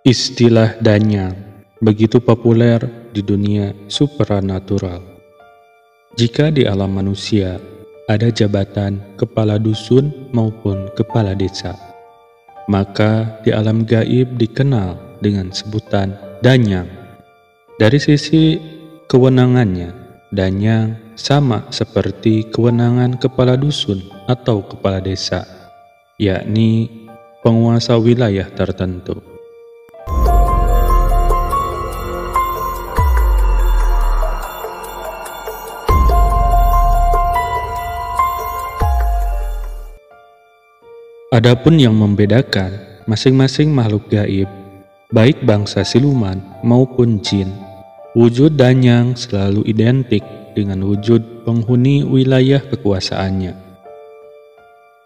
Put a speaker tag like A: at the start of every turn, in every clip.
A: Istilah danyang begitu populer di dunia supranatural. Jika di alam manusia ada jabatan kepala dusun maupun kepala desa, maka di alam gaib dikenal dengan sebutan danyang. Dari sisi kewenangannya, danyang sama seperti kewenangan kepala dusun atau kepala desa, yakni penguasa wilayah tertentu. Adapun yang membedakan masing-masing makhluk gaib, baik bangsa siluman maupun jin, wujud danyang selalu identik dengan wujud penghuni wilayah kekuasaannya.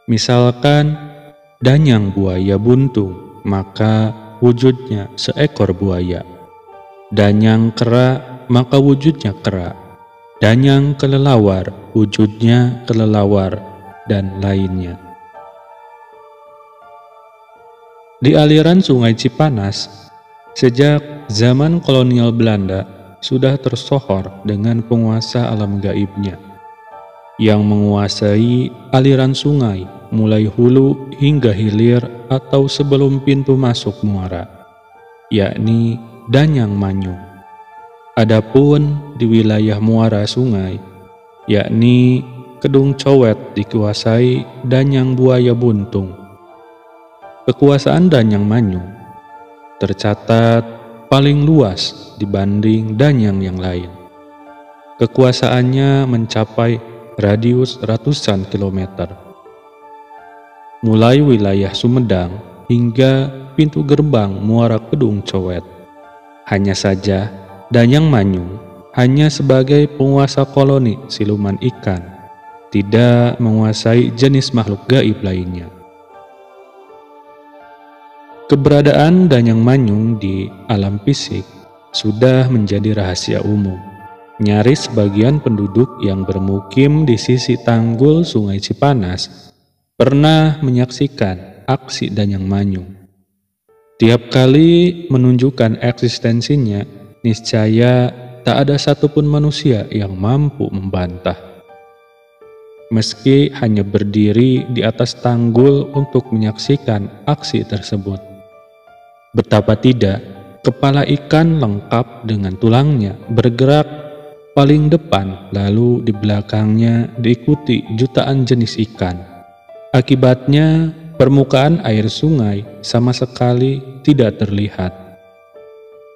A: Misalkan danyang buaya buntung, maka wujudnya seekor buaya. Danyang kera, maka wujudnya kera. Danyang kelelawar, wujudnya kelelawar, dan lainnya. Di aliran Sungai Cipanas, sejak zaman kolonial Belanda sudah tersohor dengan penguasa alam gaibnya, yang menguasai aliran sungai mulai hulu hingga hilir atau sebelum pintu masuk muara, yakni Danyang Manyung. Adapun di wilayah muara sungai, yakni Kedung Cowet, dikuasai Danyang Buaya Buntung. Kekuasaan Danyang Manyung tercatat paling luas dibanding danyang yang lain. Kekuasaannya mencapai radius ratusan kilometer, mulai wilayah Sumedang hingga pintu gerbang muara Kedung Cowet. Hanya saja Danyang Manyung hanya sebagai penguasa koloni siluman ikan, tidak menguasai jenis makhluk gaib lainnya. Keberadaan Danyang Manyung di alam fisik sudah menjadi rahasia umum. Nyaris sebagian penduduk yang bermukim di sisi tanggul Sungai Cipanas pernah menyaksikan aksi Danyang Manyung. Tiap kali menunjukkan eksistensinya, niscaya tak ada satupun manusia yang mampu membantah. Meski hanya berdiri di atas tanggul untuk menyaksikan aksi tersebut. Betapa tidak, kepala ikan lengkap dengan tulangnya bergerak paling depan, lalu di belakangnya diikuti jutaan jenis ikan. Akibatnya, permukaan air sungai sama sekali tidak terlihat.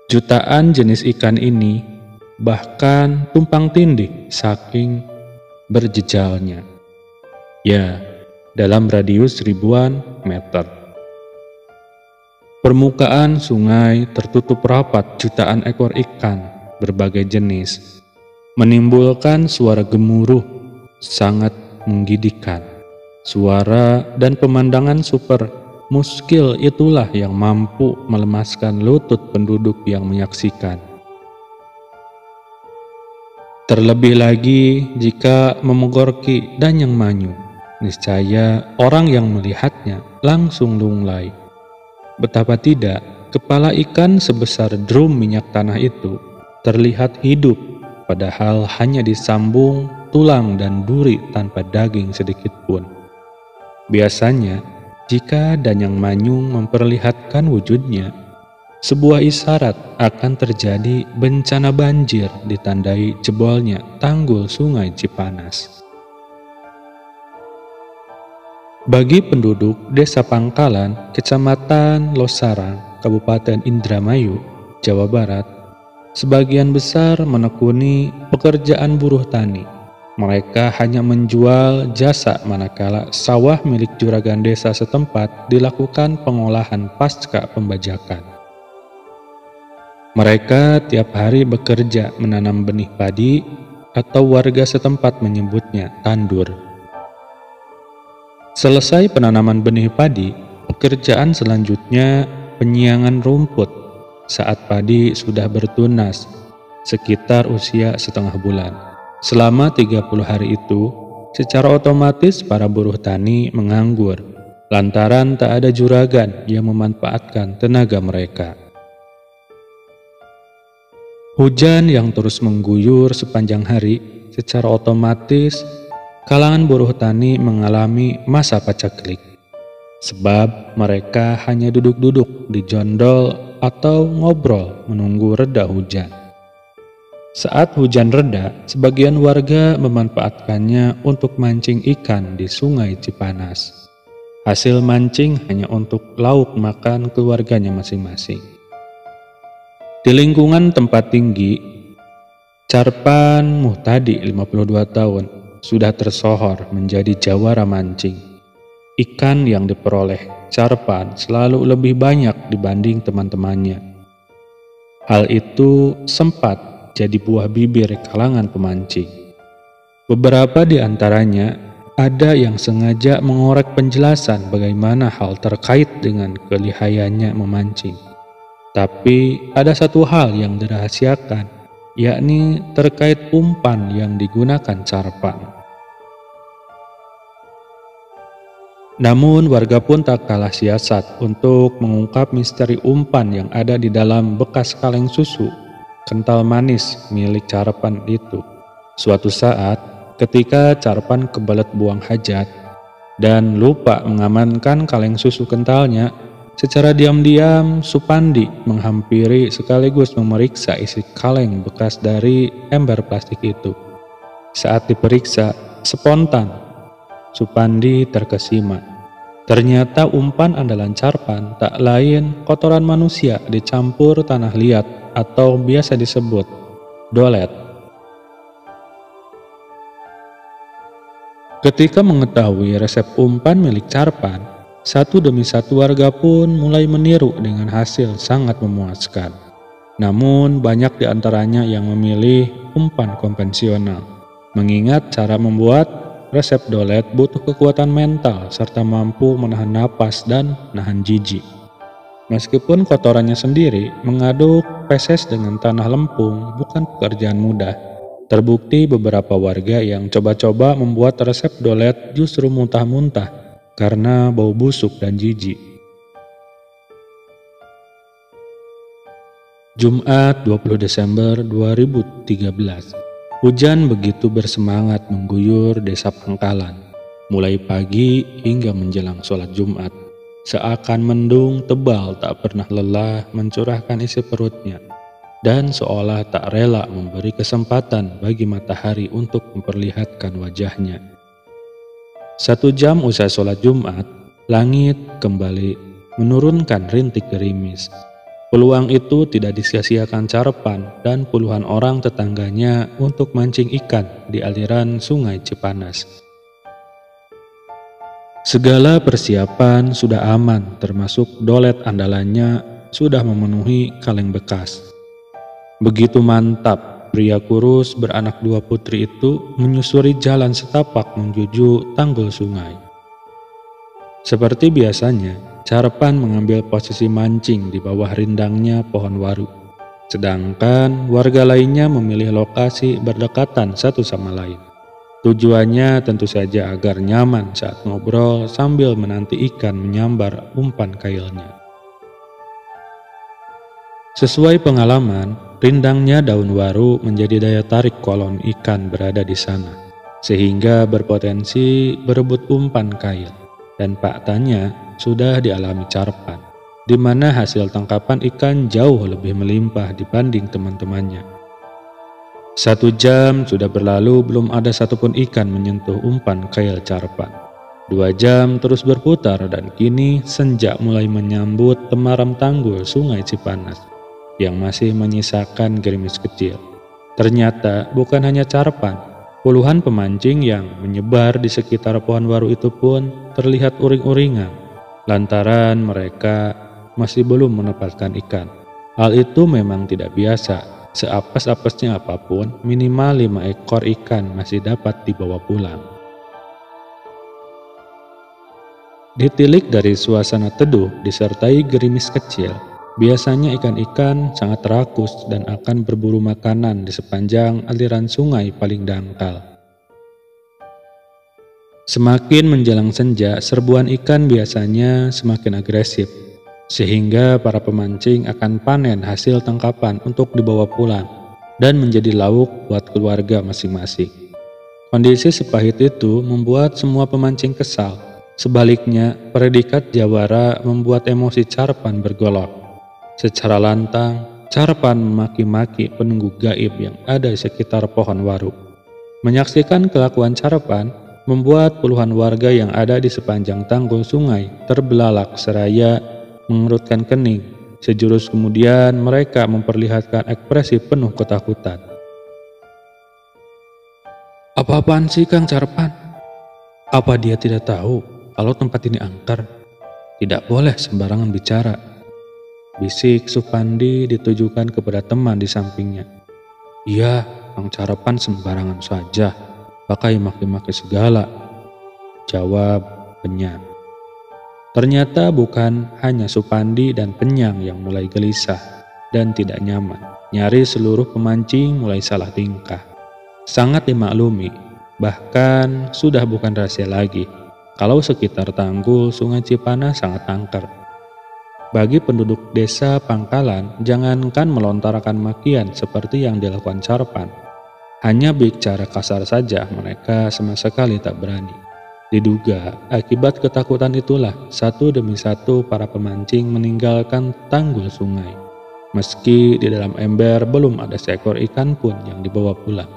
A: Jutaan jenis ikan ini bahkan tumpang tindih saking berjejalnya. Ya, dalam radius ribuan meter. Permukaan sungai tertutup rapat jutaan ekor ikan berbagai jenis, menimbulkan suara gemuruh sangat menggigitkan. Suara dan pemandangan super muskil itulah yang mampu melemaskan lutut penduduk yang menyaksikan. Terlebih lagi jika memegorki Danyang Manyung, niscaya orang yang melihatnya langsung lunglai. Betapa tidak, kepala ikan sebesar drum minyak tanah itu terlihat hidup, padahal hanya disambung tulang dan duri tanpa daging sedikit pun. Biasanya, jika Danyang Manyung memperlihatkan wujudnya, sebuah isyarat akan terjadi bencana banjir ditandai jebolnya tanggul Sungai Cipanas. Bagi penduduk Desa Pangkalan, Kecamatan Losarang, Kabupaten Indramayu, Jawa Barat, sebagian besar menekuni pekerjaan buruh tani. Mereka hanya menjual jasa manakala sawah milik juragan desa setempat dilakukan pengolahan pasca pembajakan. Mereka tiap hari bekerja menanam benih padi atau warga setempat menyebutnya tandur. Selesai penanaman benih padi, pekerjaan selanjutnya penyiangan rumput saat padi sudah bertunas sekitar usia setengah bulan. Selama 30 hari itu, secara otomatis para buruh tani menganggur lantaran tak ada juragan yang memanfaatkan tenaga mereka. Hujan yang terus mengguyur sepanjang hari, secara otomatis kalangan buruh tani mengalami masa pacaklik. Sebab mereka hanya duduk-duduk di jondol atau ngobrol menunggu reda hujan. Saat hujan reda, sebagian warga memanfaatkannya untuk mancing ikan di Sungai Cipanas. Hasil mancing hanya untuk lauk makan keluarganya masing-masing. Di lingkungan tempat tinggi, Carpan Muhtadi 52 tahun sudah tersohor menjadi jawara mancing. Ikan yang diperoleh Carpan selalu lebih banyak dibanding teman-temannya. Hal itu sempat jadi buah bibir kalangan pemancing. Beberapa di antaranya ada yang sengaja mengorek penjelasan bagaimana hal terkait dengan kelihayannya memancing. Tapi ada satu hal yang dirahasiakan, yakni terkait umpan yang digunakan Carpan. Namun warga pun tak kalah siasat untuk mengungkap misteri umpan yang ada di dalam bekas kaleng susu kental manis milik Carpan itu. Suatu saat, ketika Carpan kebelet buang hajat dan lupa mengamankan kaleng susu kentalnya, secara diam-diam Supandi menghampiri sekaligus memeriksa isi kaleng bekas dari ember plastik itu. Saat diperiksa, spontan Supandi terkesima. Ternyata umpan andalan Carpan tak lain kotoran manusia dicampur tanah liat atau biasa disebut dolet. Ketika mengetahui resep umpan milik Carpan, satu demi satu warga pun mulai meniru dengan hasil sangat memuaskan. Namun banyak di antaranya yang memilih umpan konvensional, mengingat cara membuat resep dolet butuh kekuatan mental serta mampu menahan napas dan nahan jijik. Meskipun kotorannya sendiri, mengaduk feses dengan tanah lempung bukan pekerjaan mudah. Terbukti beberapa warga yang coba-coba membuat resep dolet justru muntah-muntah karena bau busuk dan jijik. Jumat 20 Desember 2013. Hujan begitu bersemangat mengguyur desa Pangkalan, mulai pagi hingga menjelang sholat Jumat. Seakan mendung tebal tak pernah lelah mencurahkan isi perutnya, dan seolah tak rela memberi kesempatan bagi matahari untuk memperlihatkan wajahnya. 1 jam usai sholat Jumat, langit kembali menurunkan rintik gerimis. Peluang itu tidak disia-siakan Carpan dan puluhan orang tetangganya untuk mancing ikan di aliran Sungai Cipanas. Segala persiapan sudah aman, termasuk dolet andalannya sudah memenuhi kaleng bekas. Begitu mantap, pria kurus beranak 2 putri itu menyusuri jalan setapak menuju tanggul sungai. Seperti biasanya, Carpan mengambil posisi mancing di bawah rindangnya pohon waru. Sedangkan warga lainnya memilih lokasi berdekatan satu sama lain. Tujuannya tentu saja agar nyaman saat ngobrol sambil menanti ikan menyambar umpan kailnya. Sesuai pengalaman, rindangnya daun waru menjadi daya tarik koloni ikan berada di sana, sehingga berpotensi berebut umpan kail. Dan faktanya sudah dialami Carpan, di mana hasil tangkapan ikan jauh lebih melimpah dibanding teman-temannya. 1 jam sudah berlalu, belum ada satupun ikan menyentuh umpan kail Carpan. 2 jam terus berputar dan kini senja mulai menyambut temaram tanggul Sungai Cipanas yang masih menyisakan gerimis kecil. Ternyata bukan hanya Carpan, puluhan pemancing yang menyebar di sekitar pohon waru itu pun terlihat uring-uringan lantaran mereka masih belum mendapatkan ikan. Hal itu memang tidak biasa. Seapes-apesnya apapun, minimal 5 ekor ikan masih dapat dibawa pulang. Ditilik dari suasana teduh disertai gerimis kecil, biasanya ikan-ikan sangat rakus dan akan berburu makanan di sepanjang aliran sungai paling dangkal. Semakin menjelang senja, serbuan ikan biasanya semakin agresif, sehingga para pemancing akan panen hasil tangkapan untuk dibawa pulang. dan menjadi lauk buat keluarga masing-masing. Kondisi sepahit itu membuat semua pemancing kesal. Sebaliknya, predikat jawara membuat emosi Carpan bergolak. Secara lantang, Carpan memaki-maki penunggu gaib yang ada di sekitar pohon waru. Menyaksikan kelakuan Carpan membuat puluhan warga yang ada di sepanjang tanggul sungai terbelalak seraya mengerutkan kening. Sejurus kemudian mereka memperlihatkan ekspresi penuh ketakutan. "Apa-apaan sih Kang Carpan? Apa dia tidak tahu kalau tempat ini angker? Tidak boleh sembarangan bicara," bisik Supandi ditujukan kepada teman di sampingnya. "Iya, Kang Carpan sembarangan saja, pakai maki-maki segala," jawab Penyang. Ternyata bukan hanya Supandi dan Penyang yang mulai gelisah dan tidak nyaman. Nyaris seluruh pemancing mulai salah tingkah. Sangat dimaklumi, bahkan sudah bukan rahasia lagi kalau sekitar tanggul Sungai Cipanas sangat angker. Bagi penduduk desa Pangkalan, jangankan melontarkan makian seperti yang dilakukan Carpan. Hanya bicara kasar saja mereka sama sekali tak berani. Diduga akibat ketakutan itulah satu demi satu para pemancing meninggalkan tanggul sungai. Meski di dalam ember belum ada seekor ikan pun yang dibawa pulang.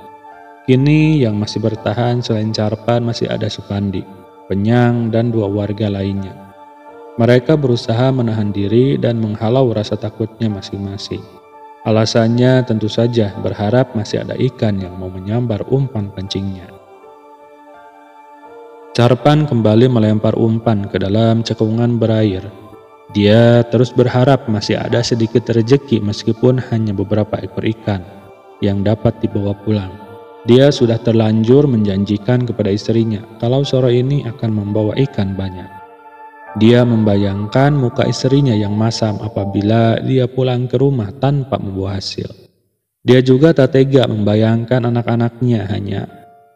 A: Kini yang masih bertahan selain Carpan masih ada Supandi, Penyang, dan 2 warga lainnya. Mereka berusaha menahan diri dan menghalau rasa takutnya masing-masing. Alasannya tentu saja berharap masih ada ikan yang mau menyambar umpan pancingnya. Carpan kembali melempar umpan ke dalam cekungan berair. Dia terus berharap masih ada sedikit rezeki meskipun hanya beberapa ekor ikan yang dapat dibawa pulang. Dia sudah terlanjur menjanjikan kepada istrinya kalau sore ini akan membawa ikan banyak. Dia membayangkan muka istrinya yang masam apabila dia pulang ke rumah tanpa membawa hasil. Dia juga tak tega membayangkan anak-anaknya hanya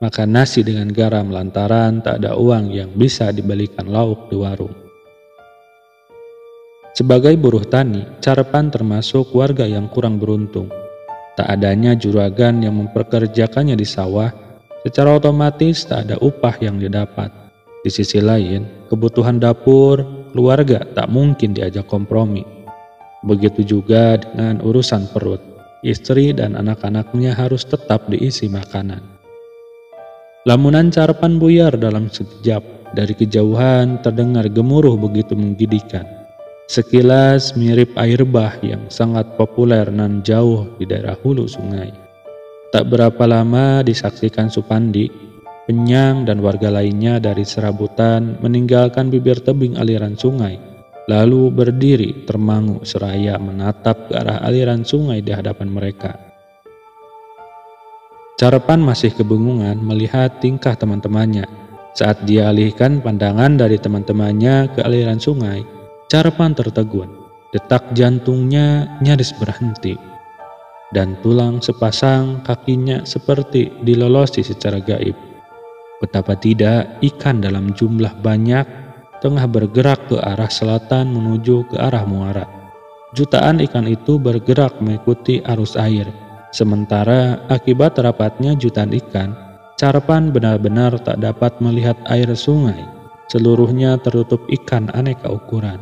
A: makan nasi dengan garam lantaran tak ada uang yang bisa dibelikan lauk di warung. Sebagai buruh tani, Carpan termasuk warga yang kurang beruntung. Tak adanya juragan yang mempekerjakannya di sawah, secara otomatis tak ada upah yang didapat. Di sisi lain, kebutuhan dapur keluarga tak mungkin diajak kompromi. Begitu juga dengan urusan perut, istri dan anak-anaknya harus tetap diisi makanan. Lamunan Carpan buyar dalam sekejap. Dari kejauhan terdengar gemuruh begitu menggigitkan. Sekilas mirip air bah yang sangat populer nan jauh di daerah hulu sungai. Tak berapa lama disaksikan Supandi, Penyang, dan warga lainnya dari serabutan meninggalkan bibir tebing aliran sungai, lalu berdiri termangu seraya menatap ke arah aliran sungai di hadapan mereka. Carpan masih kebingungan melihat tingkah teman-temannya. Saat dia alihkan pandangan dari teman-temannya ke aliran sungai, Carpan tertegun. Detak jantungnya nyaris berhenti. Dan tulang sepasang kakinya seperti dilolosi secara gaib. Betapa tidak, ikan dalam jumlah banyak tengah bergerak ke arah selatan menuju ke arah muara. Jutaan ikan itu bergerak mengikuti arus air. Sementara akibat rapatnya jutaan ikan, Carpan benar-benar tak dapat melihat air sungai. Seluruhnya tertutup ikan aneka ukuran.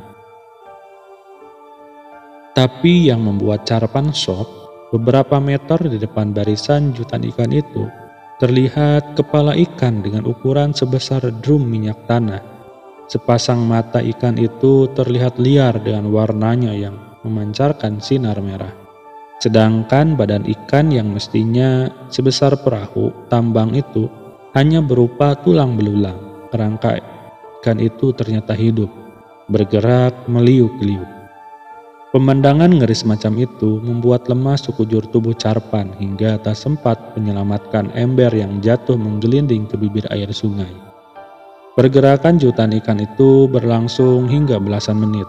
A: Tapi yang membuat Carpan shock, beberapa meter di depan barisan jutaan ikan itu, terlihat kepala ikan dengan ukuran sebesar drum minyak tanah. Sepasang mata ikan itu terlihat liar dengan warnanya yang memancarkan sinar merah. Sedangkan badan ikan yang mestinya sebesar perahu tambang itu hanya berupa tulang belulang. Kerangka ikan itu ternyata hidup, bergerak meliuk-liuk. Pemandangan ngeri semacam itu membuat lemas sekujur tubuh Carpan hingga tak sempat menyelamatkan ember yang jatuh menggelinding ke bibir air sungai. Pergerakan jutaan ikan itu berlangsung hingga belasan menit.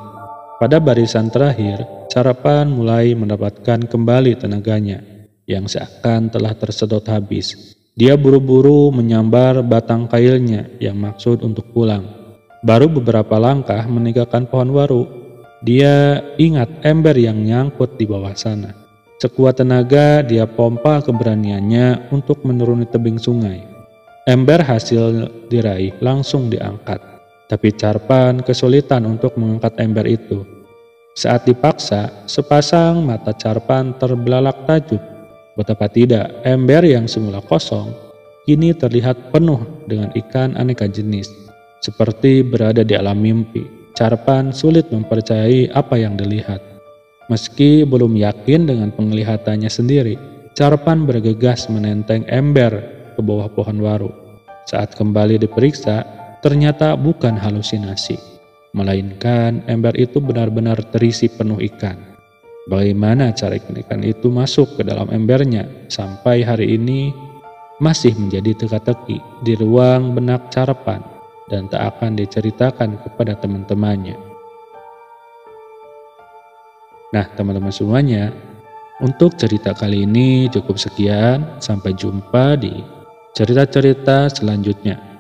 A: Pada barisan terakhir, Carpan mulai mendapatkan kembali tenaganya yang seakan telah tersedot habis. Dia buru-buru menyambar batang kailnya yang maksud untuk pulang. Baru beberapa langkah meninggalkan pohon waru, dia ingat ember yang nyangkut di bawah sana. Sekuat tenaga dia pompa keberaniannya untuk menuruni tebing sungai. Ember hasil diraih langsung diangkat, tapi Charpan kesulitan untuk mengangkat ember itu. Saat dipaksa, sepasang mata Charpan terbelalak takjub. Betapa tidak, ember yang semula kosong kini terlihat penuh dengan ikan aneka jenis. Seperti berada di alam mimpi, Charpan sulit mempercayai apa yang dilihat. Meski belum yakin dengan penglihatannya sendiri, Charpan bergegas menenteng ember ke bawah pohon waru. Saat kembali diperiksa, ternyata bukan halusinasi, melainkan ember itu benar-benar terisi penuh ikan. Bagaimana cara ikan itu masuk ke dalam embernya sampai hari ini masih menjadi teka-teki di ruang benak Charpan dan tak akan diceritakan kepada teman-temannya. Nah teman-teman semuanya, untuk cerita kali ini cukup sekian. Sampai jumpa di cerita-cerita selanjutnya.